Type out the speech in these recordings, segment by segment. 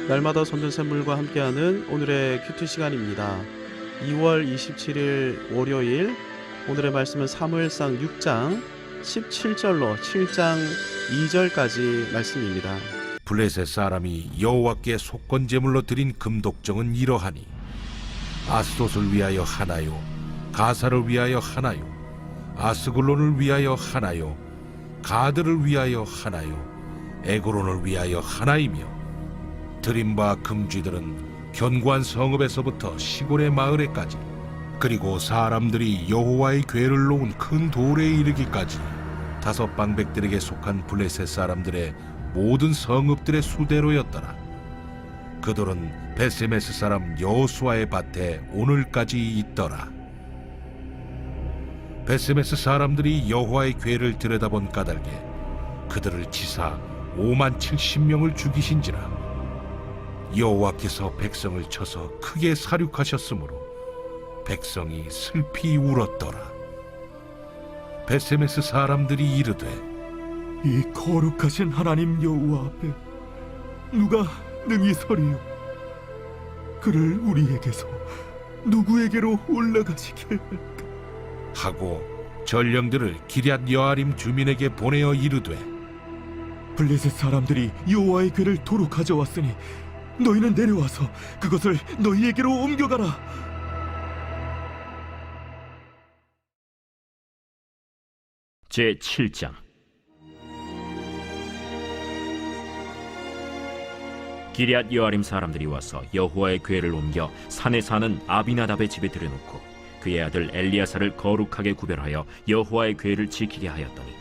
날마다 손든 샘물과 함께하는 오늘의 큐티 시간입니다. 2월 27일 월요일, 오늘의 말씀은 사무엘상 6장 17절로 7장 2절까지 말씀입니다. 블레셋 사람이 여호와께 속건 제물로 드린 금독정은 이러하니 아스돗을 위하여 하나요, 가사를 위하여 하나요, 아스글론을 위하여 하나요, 가드를 위하여 하나요, 에그론을 위하여 하나이며, 드린 바 금쥐들은 견고한 성읍에서부터 시골의 마을에까지, 그리고 사람들이 여호와의 궤를 놓은 큰 돌에 이르기까지 다섯 방백들에게 속한 블레셋 사람들의 모든 성읍들의 수대로였더라. 그들은 베세메스 사람 여호수아의 밭에 오늘까지 있더라. 베세메스 사람들이 여호와의 궤를 들여다본 까닭에 그들을 치사 5만 70명을 죽이신지라. 여호와께서 백성을 쳐서 크게 사륙하셨으므로 백성이 슬피 울었더라. 베세메스 사람들이 이르되, 이 거룩하신 하나님 여호와 앞에 누가 능히 서리요? 그를 우리에게서 누구에게로 올라가시게 할까? 하고 전령들을 기럇 여아림 주민에게 보내어 이르되, 블레셋 사람들이 여호와의 궤를 도로 가져왔으니 너희는 내려와서 그것을 너희에게로 옮겨가라. 제7장. 기럇 여아림 사람들이 와서 여호와의 궤를 옮겨 산에 사는 아비나답의 집에 들여놓고 그의 아들 엘리야사를 거룩하게 구별하여 여호와의 궤를 지키게 하였더니,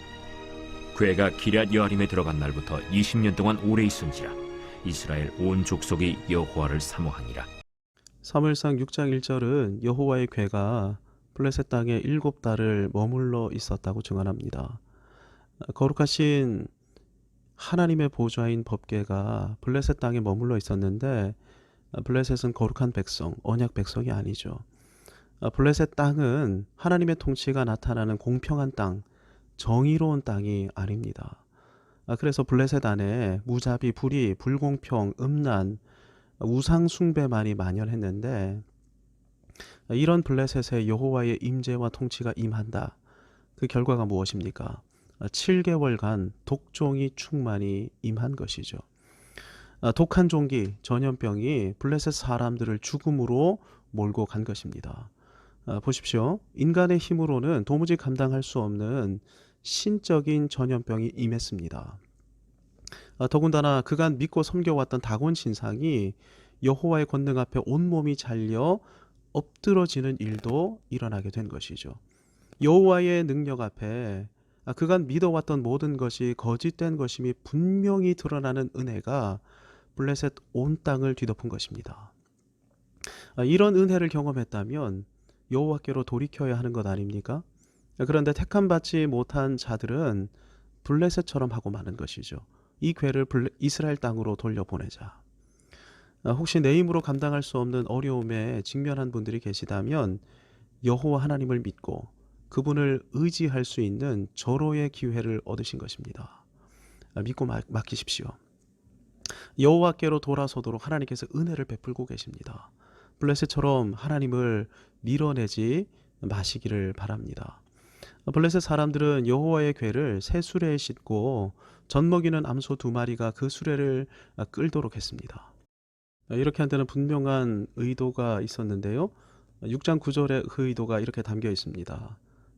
궤가 기럇 여아림에 들어간 날부터 20년 동안 오래 있은지라. 이스라엘 온 족속이 여호와를 사모하니라. 사무엘상 6장 1절은 여호와의 궤가 블레셋 땅에 7달을 머물러 있었다고 증언합니다. 거룩하신 하나님의 보좌인 법궤가 블레셋 땅에 머물러 있었는데, 블레셋은 거룩한 백성, 언약 백성이 아니죠. 블레셋 땅은 하나님의 통치가 나타나는 공평한 땅, 정의로운 땅이 아닙니다. 그래서 블레셋 안에 무자비, 불의, 불공평, 음란, 우상 숭배만이 만연했는데, 이런 블레셋에 여호와의 임재와 통치가 임한다. 그 결과가 무엇입니까? 7개월간 독종이 충만히 임한 것이죠. 독한 종기, 전염병이 블레셋 사람들을 죽음으로 몰고 간 것입니다. 보십시오. 인간의 힘으로는 도무지 감당할 수 없는 신적인 전염병이 임했습니다. 더군다나 그간 믿고 섬겨왔던 다곤 신상이 여호와의 권능 앞에 온몸이 잘려 엎드러지는 일도 일어나게 된 것이죠. 여호와의 능력 앞에 그간 믿어왔던 모든 것이 거짓된 것임이 분명히 드러나는 은혜가 블레셋 온 땅을 뒤덮은 것입니다. 이런 은혜를 경험했다면 여호와께로 돌이켜야 하는 것 아닙니까? 그런데 택함받지 못한 자들은 블레셋처럼 하고 마는 것이죠. 이 궤를 이스라엘 땅으로 돌려보내자. 혹시 내 힘으로 감당할 수 없는 어려움에 직면한 분들이 계시다면 여호와 하나님을 믿고 그분을 의지할 수 있는 절호의 기회를 얻으신 것입니다. 믿고 맡기십시오. 여호와께로 돌아서도록 하나님께서 은혜를 베풀고 계십니다. 블레셋처럼 하나님을 밀어내지 마시기를 바랍니다. 블레셋 사람들은 여호와의 궤를 새 수레에 싣고 젖먹이는 암소 2마리가 그 수레를 끌도록 했습니다. 이렇게 한 데는 분명한 의도가 있었는데요. 6장 9절의 그 의도가 이렇게 담겨 있습니다.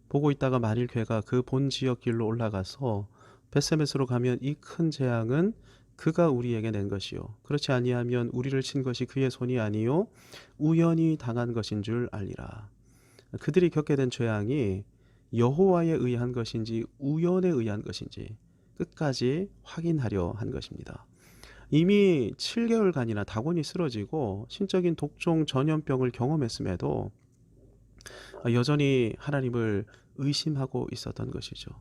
보고 있다가 만일 궤가 그 본 지역 길로 올라가서 베세메스로 가면 이 큰 재앙은 그가 우리에게 낸 것이요, 그렇지 아니하면 우리를 친 것이 그의 손이 아니요 우연히 당한 것인 줄 알리라. 그들이 겪게 된 재앙이 여호와에 의한 것인지 우연에 의한 것인지 끝까지 확인하려 한 것입니다. 이미 7개월간이나 다곤이 쓰러지고 신적인 독종 전염병을 경험했음에도 여전히 하나님을 의심하고 있었던 것이죠.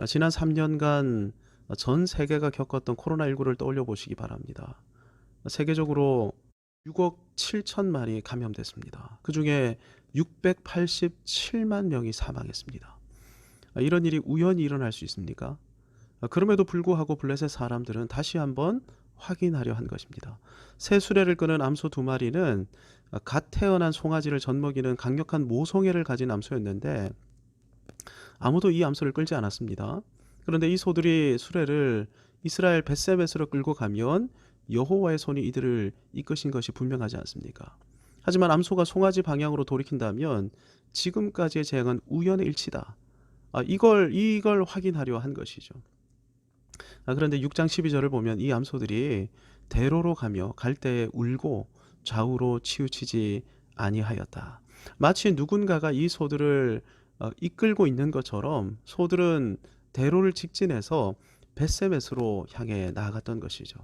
지난 3년간 전 세계가 겪었던 코로나19를 떠올려 보시기 바랍니다. 세계적으로 6억 7천만이 감염됐습니다. 그 중에 687만 명이 사망했습니다. 이런 일이 우연히 일어날 수 있습니까? 그럼에도 불구하고 블레셋 사람들은 다시 한번 확인하려 한 것입니다. 새 수레를 끄는 암소 두 마리는 갓 태어난 송아지를 젖먹이는 강력한 모성애를 가진 암소였는데 아무도 이 암소를 끌지 않았습니다. 그런데 이 소들이 수레를 이스라엘 벳세메스로 끌고 가면 여호와의 손이 이들을 이끄신 것이 분명하지 않습니까? 하지만 암소가 송아지 방향으로 돌이킨다면 지금까지의 재앙은 우연의 일치다. 이걸 확인하려 한 것이죠. 그런데 6장 12절을 보면 이 암소들이 대로로 가며 갈대에 울고 좌우로 치우치지 아니하였다. 마치 누군가가 이 소들을 이끌고 있는 것처럼 소들은 대로를 직진해서 벳세메스로 향해 나아갔던 것이죠.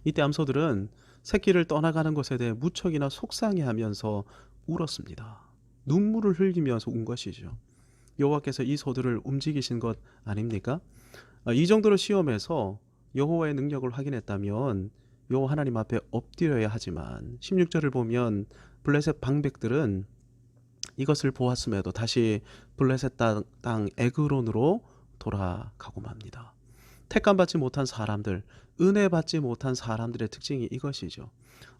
이때 암소들은 새끼를 떠나가는 것에 대해 무척이나 속상해하면서 울었습니다. 눈물을 흘리면서 운 것이죠. 여호와께서 이 소들을 움직이신 것 아닙니까? 이 정도로 시험에서 여호와의 능력을 확인했다면 여호와 하나님 앞에 엎드려야 하지만 16절을 보면 블레셋 방백들은 이것을 보았음에도 다시 블레셋 땅 에그론으로 돌아가고 맙니다. 택감받지 못한 사람들, 은혜 받지 못한 사람들의 특징이 이것이죠.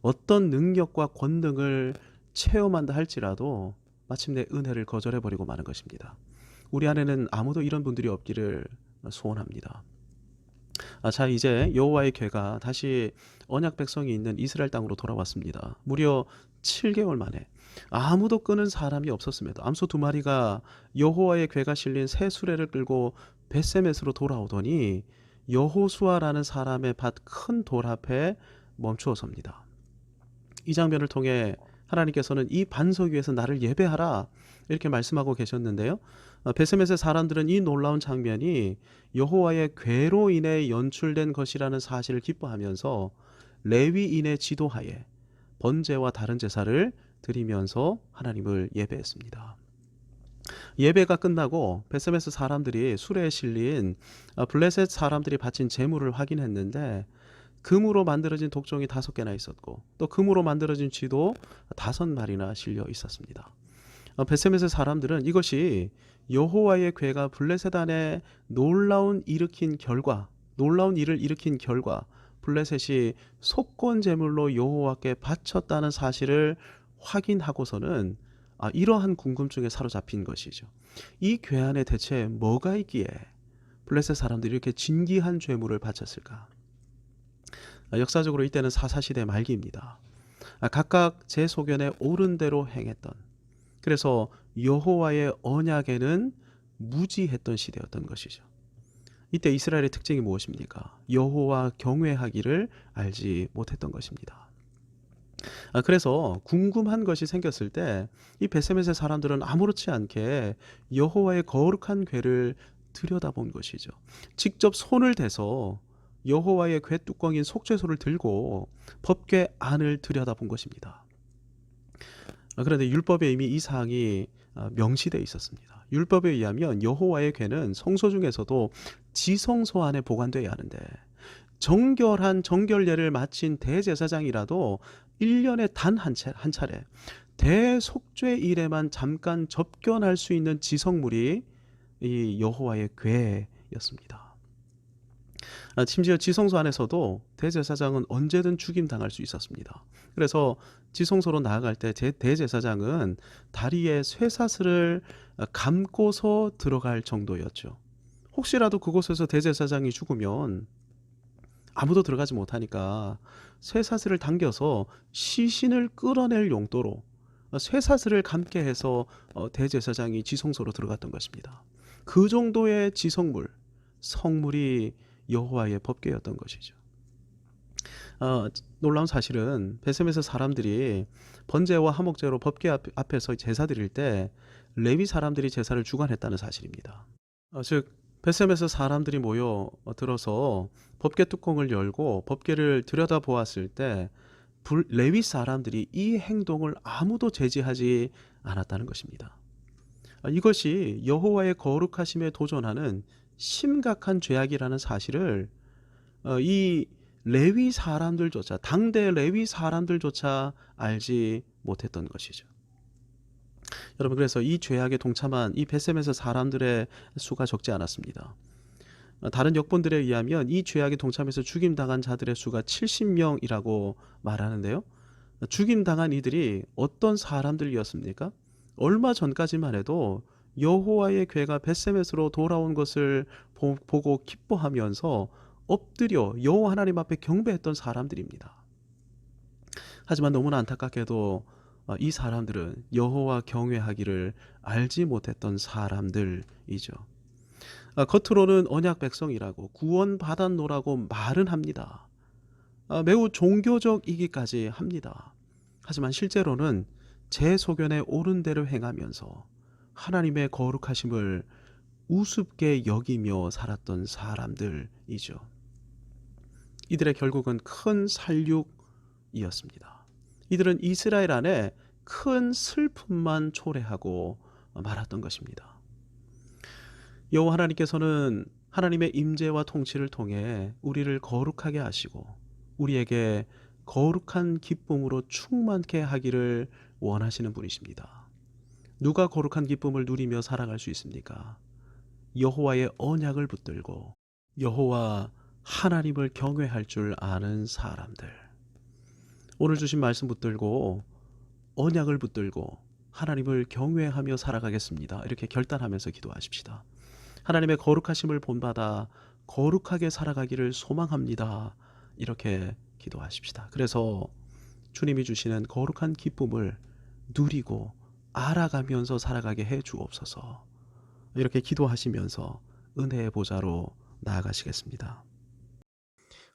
어떤 능력과 권능을 체험한다 할지라도 마침내 은혜를 거절해버리고 마는 것입니다. 우리 안에는 아무도 이런 분들이 없기를 소원합니다. 자, 이제 여호와의 궤가 다시 언약 백성이 있는 이스라엘 땅으로 돌아왔습니다. 무려 7개월 만에 아무도 끄는 사람이 없었음에도 암소 두 마리가 여호와의 궤가 실린 새 수레를 끌고 벳세메스로 돌아오더니 여호수아라는 사람의 밭 큰 돌 앞에 멈추어 섭니다. 이 장면을 통해 하나님께서는 이 반석 위에서 나를 예배하라 이렇게 말씀하고 계셨는데요. 벳세메스 사람들은 이 놀라운 장면이 여호와의 궤로 인해 연출된 것이라는 사실을 기뻐하면서 레위인의 지도하에 번제와 다른 제사를 드리면서 하나님을 예배했습니다. 예배가 끝나고 벳세메스 사람들이 수레에 실린 블레셋 사람들이 바친 제물을 확인했는데 금으로 만들어진 독종이 5개나 있었고 또 금으로 만들어진 쥐도 5마리나 실려 있었습니다. 벳세메스 사람들은 이것이 여호와의 궤가 블레셋 안에 놀라운 일을 일으킨 결과 블레셋이 속건 제물로 여호와께 바쳤다는 사실을 확인하고서는 이러한 궁금증에 사로잡힌 것이죠. 이 궤 안에 대체 뭐가 있기에 블레셋 사람들이 이렇게 진귀한 제물을 바쳤을까? 역사적으로 이때는 사사시대 말기입니다. 각각 제 소견에 옳은 대로 행했던, 그래서 여호와의 언약에는 무지했던 시대였던 것이죠. 이때 이스라엘의 특징이 무엇입니까? 여호와 경외하기를 알지 못했던 것입니다. 그래서 궁금한 것이 생겼을 때 이 벳세메스 사람들은 아무렇지 않게 여호와의 거룩한 궤를 들여다본 것이죠. 직접 손을 대서 여호와의 궤 뚜껑인 속죄소를 들고 법궤 안을 들여다본 것입니다. 그런데 율법에 이미 이 사항이 명시되어 있었습니다. 율법에 의하면 여호와의 궤는 성소 중에서도 지성소 안에 보관되어야 하는데 정결한 정결례를 마친 대제사장이라도 1년에 단 한 차례 대속죄일에만 잠깐 접견할 수 있는 지성물이 이 여호와의 궤였습니다. 심지어 지성소 안에서도 대제사장은 언제든 죽임당할 수 있었습니다. 그래서 지성소로 나아갈 때 대제사장은 다리에 쇠사슬을 감고서 들어갈 정도였죠. 혹시라도 그곳에서 대제사장이 죽으면 아무도 들어가지 못하니까 쇠사슬을 당겨서 시신을 끌어낼 용도로 쇠사슬을 감게 해서 대제사장이 지성소로 들어갔던 것입니다. 그 정도의 지성물, 성물이 여호와의 법궤였던 것이죠. 놀라운 사실은 벳세메스 사람들이 번제와 화목제로 법궤 앞에서 제사 드릴 때 레위 사람들이 제사를 주관했다는 사실입니다. 즉 벳세메스 사람들이 모여 들어서 법궤 뚜껑을 열고 법궤를 들여다보았을 때 레위 사람들이 이 행동을 아무도 제지하지 않았다는 것입니다. 이것이 여호와의 거룩하심에 도전하는 심각한 죄악이라는 사실을 이 레위 사람들조차, 당대 레위 사람들조차 알지 못했던 것이죠. 여러분, 그래서 이 죄악에 동참한 이 벳세메스 사람들의 수가 적지 않았습니다. 다른 역본들에 의하면 이 죄악에 동참해서 죽임당한 자들의 수가 70명이라고 말하는데요. 죽임당한 이들이 어떤 사람들이었습니까? 얼마 전까지만 해도 여호와의 괴가 벳세메스로 돌아온 것을 보고 기뻐하면서 엎드려 여호와 하나님 앞에 경배했던 사람들입니다. 하지만 너무나 안타깝게도 이 사람들은 여호와 경외하기를 알지 못했던 사람들이죠. 겉으로는 언약 백성이라고 구원받았노라고 말은 합니다. 매우 종교적이기까지 합니다. 하지만 실제로는 제 소견에 옳은 대로 행하면서 하나님의 거룩하심을 우습게 여기며 살았던 사람들이죠. 이들의 결국은 큰 살육이었습니다. 이들은 이스라엘 안에 큰 슬픔만 초래하고 말았던 것입니다. 여호와 하나님께서는 하나님의 임재와 통치를 통해 우리를 거룩하게 하시고 우리에게 거룩한 기쁨으로 충만케 하기를 원하시는 분이십니다. 누가 거룩한 기쁨을 누리며 살아갈 수 있습니까? 여호와의 언약을 붙들고 여호와 하나님을 경외할 줄 아는 사람들. 오늘 주신 말씀 붙들고 언약을 붙들고 하나님을 경외하며 살아가겠습니다. 이렇게 결단하면서 기도하십시다. 하나님의 거룩하심을 본받아 거룩하게 살아가기를 소망합니다. 이렇게 기도하십시다. 그래서 주님이 주시는 거룩한 기쁨을 누리고 알아가면서 살아가게 해 주옵소서. 이렇게 기도하시면서 은혜의 보좌로 나아가시겠습니다.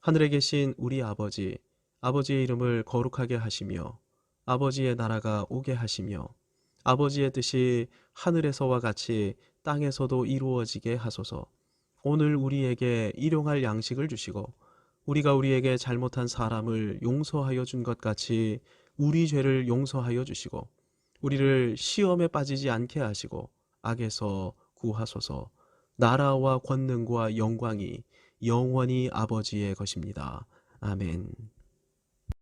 하늘에 계신 우리 아버지, 아버지의 이름을 거룩하게 하시며 아버지의 나라가 오게 하시며 아버지의 뜻이 하늘에서와 같이 땅에서도 이루어지게 하소서. 오늘 우리에게 일용할 양식을 주시고 우리가 우리에게 잘못한 사람을 용서하여 준 것 같이 우리 죄를 용서하여 주시고 우리를 시험에 빠지지 않게 하시고 악에서 구하소서. 나라와 권능과 영광이 영원히 아버지의 것입니다. 아멘.